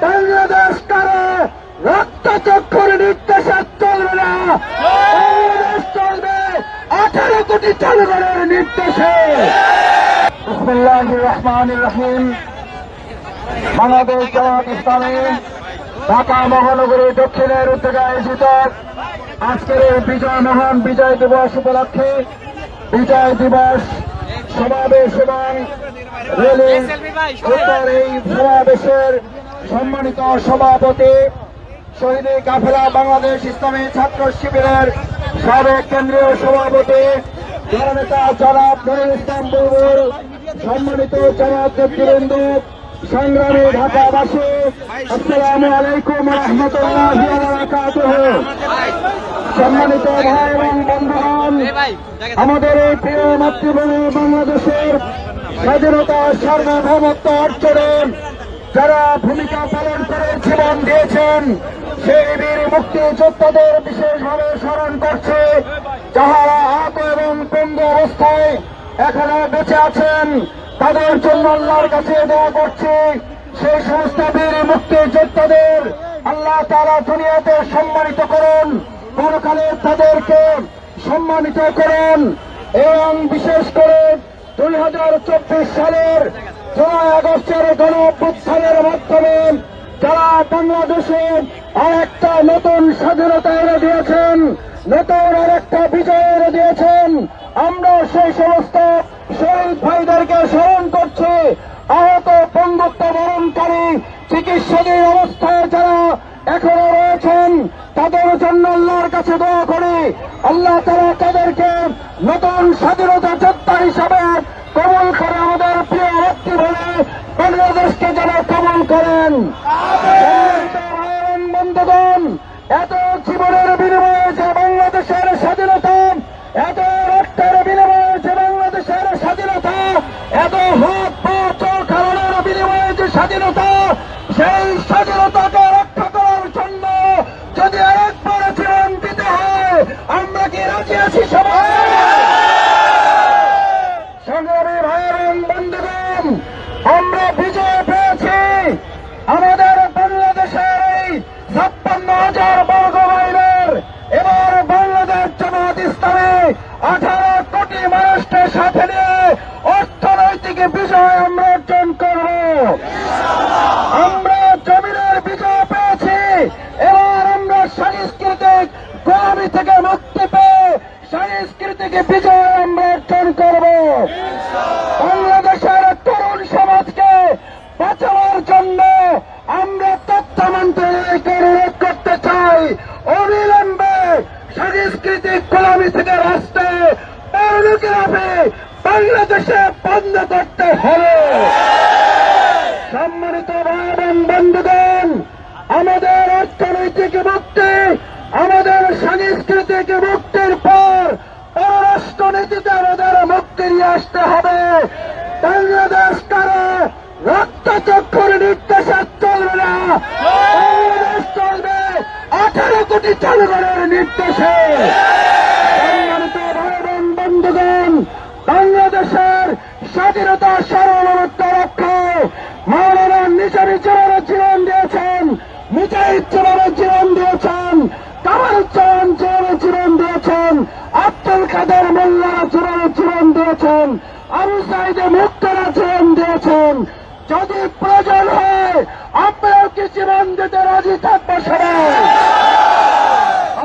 বাংলাদেশ কারো রক্তচক্ষুর নির্দেশে চলবে না, বাংলাদেশ চলবে 18 কোটি জনগণের নির্দেশে। বিসমিল্লাহির রহমানির রহিম। বাংলাদেশ জামাত ইসলামী ঢাকা মহানগরী দক্ষিণের উদ্যোগে আয়োজিত আজকের এই মহান বিজয় দিবস উপলক্ষে বিজয় দিবস সমাবেশ এবং র্যালির এই সমাবেশের সম্মানিত সভাপতি শহীদ কাফেলা বাংলাদেশ ইসলামী ছাত্র শিবিরের সাবেক কেন্দ্রীয় সভাপতি জননেতা জনাব নুরুল ইসলাম বুলবুল, সম্মানিত জামাত নেতৃবৃন্দ, সংগ্রামী ঢাকাবাসী, আসসালামু আলাইকুম ওয়া রাহমাতুল্লাহি ওয়া বারাকাতুহু। সম্মানিত ভাই এবং বন্ধুগণ, আমাদের এই প্রিয় মাতৃভূমি বাংলাদেশের স্বাধীনতা সার্বভৌমত্ব অর্জনে যারা ভূমিকা পালন করে জীবন দিয়েছেন সেই বীর মুক্তিযোদ্ধাদের বিশেষভাবে স্মরণ করছে, যাহারা আহত এবং পঙ্গু অবস্থায় এখনো বেঁচে আছেন তাদের জন্য আল্লাহর কাছে দোয়া করছি। সেই সমস্ত বীর মুক্তিযোদ্ধাদের আল্লাহ তাআলা দুনিয়াতে সম্মানিত করুন, পরকালে তাদেরকে সম্মানিত করুন এবং বিশেষ করে 2024 সালের জুলাই আগস্টের গণঅভ্যুত্থানের মাধ্যমে যারা বাংলাদেশে আরেকটা নতুন স্বাধীনতা এনে দিয়েছেন, নতুন আরেকটা বিজয় এনে দিয়েছেন, আমরা সেই সমস্ত শহীদ ভাইদেরকে স্মরণ করছি। আহত পঙ্গুত্ব বরণকারী চিকিৎসাধীন অবস্থায় যারা এখনো রয়েছেন তাদের জন্য আল্লাহর কাছে দোয়া করি, আল্লাহ তাআলা তাদেরকে নতুন স্বাধীনতা যোদ্ধা হিসাবে কবুল করে আমাদের প্রিয় মাতৃভূমি বাংলাদেশকে যেন কবুল করেন। বন্ধুগণ, এত জীবনের বিনিময়ে যে বাংলাদেশের স্বাধীনতা, এত রক্তের বিনিময়ে যে বাংলাদেশের স্বাধীনতা, এত হাত পা চোখ হারানোর বিনিময়ে যে স্বাধীনতা, সেই স্বাধীনতাকে রক্ষা করার জন্য যদি আরেকবার জীবন দিতে হয় আমরা কি রাজি আছি সবাই? সংগ্রামী ভাই এবং বন্ধুগণ, আমরা বিজয় পেয়েছি। আমাদের বাংলাদেশের এই 56,000 বর্গ মাইলের এবার বাংলাদেশ জামাত ইসলামী 18 কোটি মানুষকে সাথে নিয়ে অর্থনৈতিক বিজয় আমরা অর্জন করব। আমরা জমিনের বিজয় পেয়েছি, এবার আমরা সাংস্কৃতিক গোলামি থেকে মুক্তি পেয়ে সাংস্কৃতিক বিজয় আমরা অর্জন করব। বাংলাদেশের তরুণ সমাজকে বাঁচানোর জন্য আমরা তথ্য মন্ত্রণালয়কে অনুরোধ করতে চাই, অবিলম্বে সাংস্কৃতিক গোলামি থেকে রাষ্ট্রে পর্নোগ্রাফি বাংলাদেশে বন্ধ করতে হবে। সম্মানিত ভাই এবং বন্ধুগণ, আমাদের অর্থনৈতিক মুক্তি, আমাদের সাংস্কৃতিক মুক্তির পর পররাষ্ট্রনীতিতে আমাদের মুক্তি নিয়ে আসতে হবে। বাংলাদেশ কারো রক্তচক্ষুর নির্দেশে চলবে না, বাংলাদেশ চলবে 18 কোটি জনগণের নির্দেশে। সম্মানিত ভাই এবং বন্ধুগণ, বাংলাদেশের স্বাধীনতা সার্বভৌমত্ব রক্ষায় মাওলানা নিজামী জীবনের জীবন দিয়েছেন, মুজাহিদ জীবনের জীবন দিয়েছেন, কামারুজ্জামান জীবনের জীবন দিয়েছেন, আব্দুল কাদের মোল্লা জীবনের জীবন দিয়েছেন, আবু সাইদ মুক্তারা জীবন দিয়েছেন। যদি প্রয়োজন হয় আপনারাও কি জীবন দিতে রাজি থাকবো সবাই?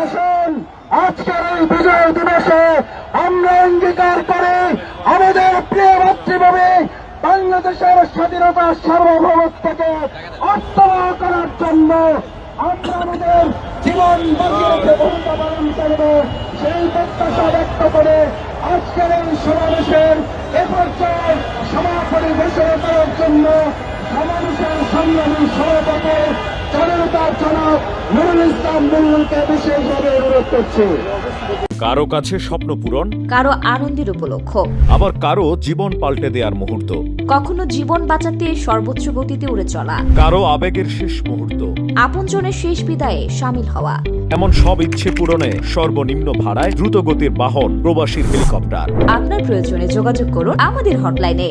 আসুন আজকের এই বিজয় দিবসে আমরা অঙ্গীকার করে আমাদের প্রিয় মাতৃভূমি বাংলাদেশের স্বাধীনতা সার্বভৌমত্বকে অর্থবহ করার জন্য আমরা আমাদের জীবন বাঁচিয়ে ভূমিকা পালন করব, সেই প্রত্যাশা ব্যক্ত করে আজকের এই সমাবেশের এ পর্যায়ে সমাপনী ঘোষণা করার জন্য সমাবেশের সংগ্রামী সভাপতি জননেতা জনাব নুরুল ইসলাম বুলবুলকে বিশেষভাবে অনুরোধ করছি। কারো কাছে স্বপ্ন পূরণ, কারো আনন্দের উপলক্ষ, আবার কারো জীবন পাল্টে দেওয়ার মুহূর্ত, কখনো জীবন বাঁচাতে সর্বোচ্চ গতিতে উড়ে চলা, কারো আবেগের শেষ মুহূর্ত, আপনজনের শেষ বিদায়ে শামিল হওয়া, এমন সব ইচ্ছে পূরণে সর্বনিম্ন ভাড়ায় দ্রুত গতির বাহন প্রবাসীর হেলিকপ্টার। আপনার প্রয়োজনে যোগাযোগ করুন আমাদের হটলাইনে।